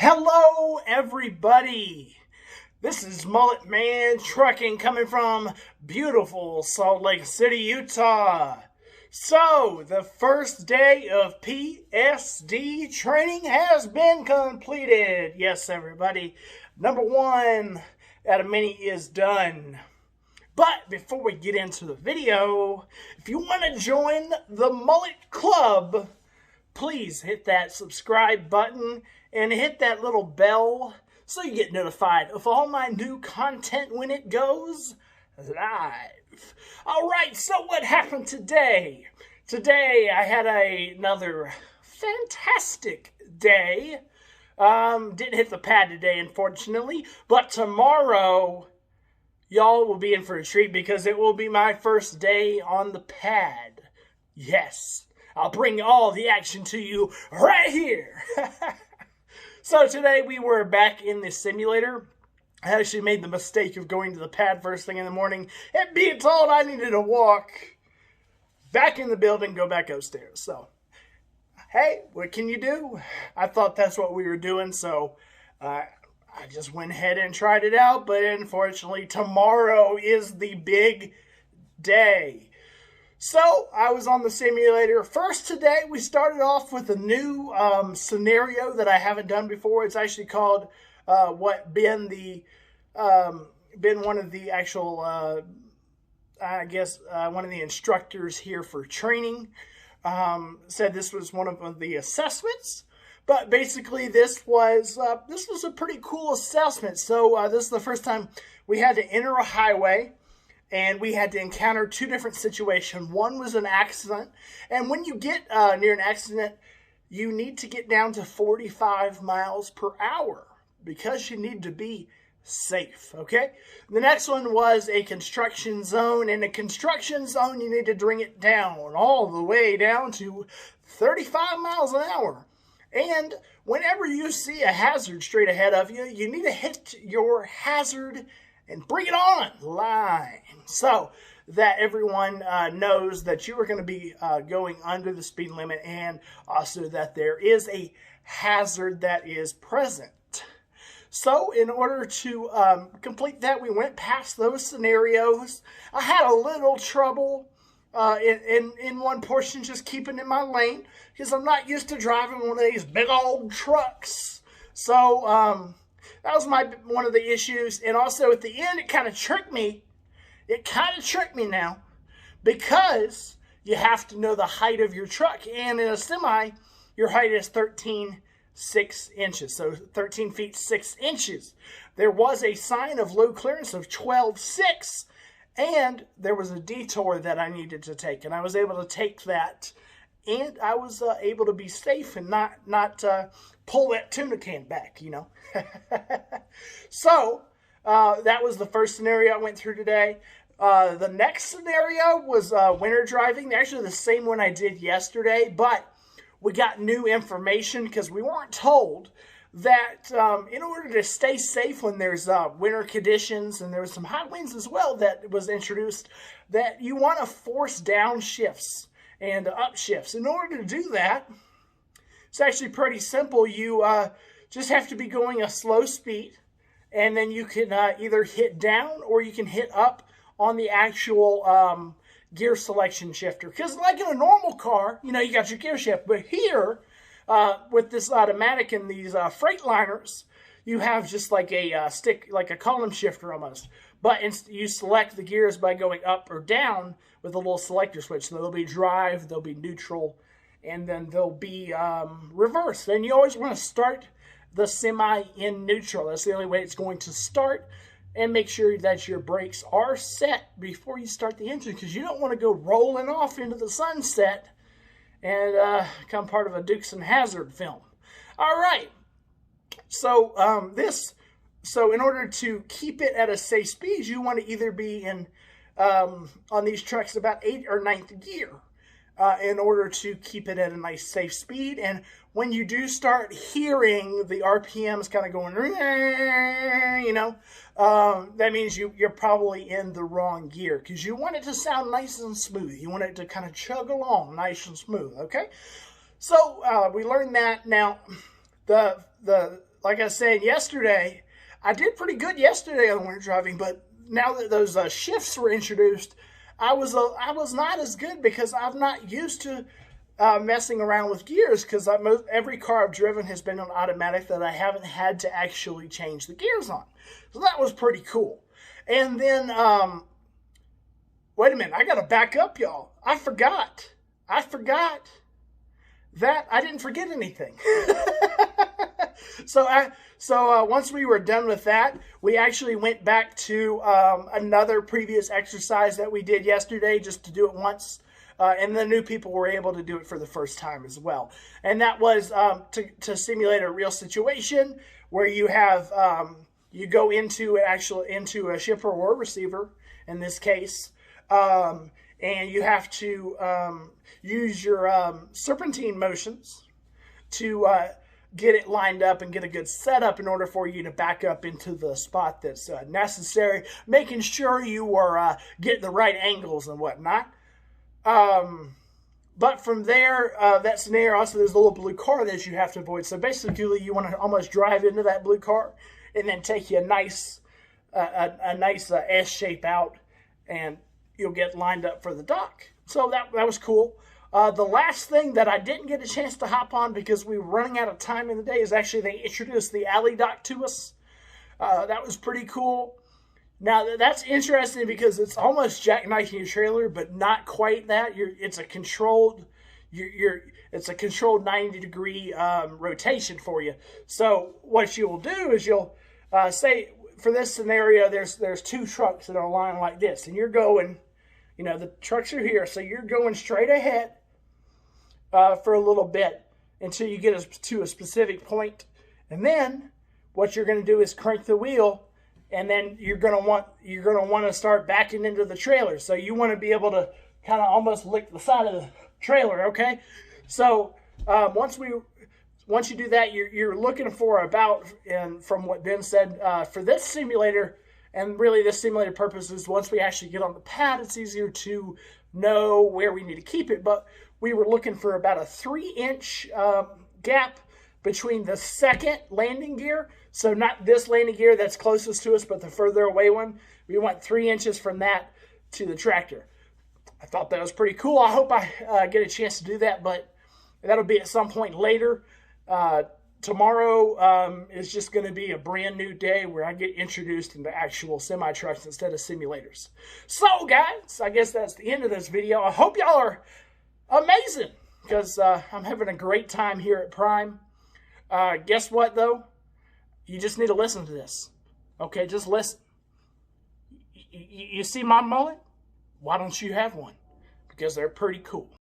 Hello, everybody. This is Mullet Man Trucking coming from beautiful Salt Lake City, Utah. So, the first day of PSD training has been completed. Yes, everybody. Number one out of many is done. But before we get into the video, if you want to join the Mullet Club, please hit that subscribe button and hit that little bell so you get notified of all my new content when it goes live. Alright, so what happened today? Today I had another fantastic day. Didn't hit the pad today, unfortunately, but tomorrow y'all will be in for a treat because it will be my first day on the pad. Yes. I'll bring all the action to you right here. So today we were back in the simulator. I actually made the mistake of going to the pad first thing in the morning and being told I needed to walk back in the building, go back upstairs. So, hey, what can you do? I thought that's what we were doing, so I just went ahead and tried it out. But unfortunately, tomorrow is the big day. So, I was on the simulator. First today, we started off with a new scenario that I haven't done before. It's actually called been one of the actual, one of the instructors here for training said this was one of the assessments. But basically, this was a pretty cool assessment. So, this is the first time we had to enter a highway. And we had to encounter two different situations. One was an accident. And when you get near an accident, you need to get down to 45 miles per hour because you need to be safe, okay? The next one was a construction zone. In a construction zone, you need to bring it down all the way down to 35 miles an hour. And whenever you see a hazard straight ahead of you, you need to hit your hazard and bring it on line so that everyone knows that you are going to be going under the speed limit and also that there is a hazard that is present. So in order to complete that, we went past those scenarios. I had a little trouble in one portion just keeping in my lane because I'm not used to driving one of these big old trucks. So, that was one of the issues. And also at the end, it kind of tricked me. It kind of tricked me now because you have to know the height of your truck. And in a semi, your height is 13.6 inches. So 13 feet 6 inches. There was a sign of low clearance of 12.6. And there was a detour that I needed to take. And I was able to take that. And I was able to be safe and not pull that tuna can back, you know. So, that was the first scenario I went through today. The next scenario was winter driving. Actually, the same one I did yesterday, but we got new information because we weren't told that in order to stay safe when there's winter conditions, and there was some high winds as well that was introduced, that you want to force down shifts and up shifts. In order to do that, it's actually pretty simple. You just have to be going a slow speed, and then you can either hit down or you can hit up on the actual gear selection shifter. Because like in a normal car, you know, you got your gear shift. But here, with this automatic and these Freightliners, you have just like a like a column shifter almost. But you select the gears by going up or down with a little selector switch. So there'll be drive, there'll be neutral, and then there'll be reverse. And you always want to start the semi in neutral. That's the only way it's going to start. And make sure that your brakes are set before you start the engine, because you don't want to go rolling off into the sunset and become part of a Dukes and Hazzard film. All right. So So in order to keep it at a safe speed, you want to either be in on these trucks about 8th or 9th gear in order to keep it at a nice safe speed. And when you do start hearing the RPMs kind of going, you know, that means you're probably in the wrong gear, because you want it to sound nice and smooth. You want it to kind of chug along nice and smooth, okay? So we learned that. Now, the like I said yesterday, I did pretty good yesterday on winter driving, but now that those shifts were introduced, I was not as good because I'm not used to messing around with gears, because every car I've driven has been on automatic that I haven't had to actually change the gears on. So that was pretty cool. And then, wait a minute, I got to back up, y'all. I forgot that I didn't forget anything. So once we were done with that, we actually went back to another previous exercise that we did yesterday, just to do it once. And the new people were able to do it for the first time as well. And that was to simulate a real situation where you have you go into a shipper or receiver in this case, and you have to use your serpentine motions to get it lined up and get a good setup in order for you to back up into the spot that's necessary, making sure you are getting the right angles and whatnot. But from there, that scenario, also there's a little blue car that you have to avoid. So basically, you want to almost drive into that blue car and then take you a nice S shape out, and you'll get lined up for the dock. So that was cool. The last thing that I didn't get a chance to hop on because we were running out of time in the day is actually they introduced the alley dock to us. That was pretty cool. Now, that's interesting because it's almost jackknifing your trailer, but not quite that. It's a controlled 90-degree rotation for you. So what you will do is you'll say, for this scenario, there's two trucks that are aligned like this, and you're going, the trucks are here, so you're going straight ahead for a little bit until you get to a specific point, and then what you're going to do is crank the wheel. And then you're gonna want to start backing into the trailer. So you want to be able to kind of almost lick the side of the trailer, okay? So once you do that, you're looking for about, and from what Ben said, for this simulator, and really this simulator purpose is once we actually get on the pad, it's easier to know where we need to keep it. But we were looking for about a 3-inch gap between the second landing gear. So not this landing gear that's closest to us, but the further away one. We went 3 inches from that to the tractor. I thought that was pretty cool. I hope I get a chance to do that, but that'll be at some point later. Tomorrow is just going to be a brand new day where I get introduced into actual semi-trucks instead of simulators. So, guys, I guess that's the end of this video. I hope y'all are amazing, because I'm having a great time here at Prime. Guess what, though? You just need to listen to this. Okay, just listen. You see my mullet? Why don't you have one? Because they're pretty cool.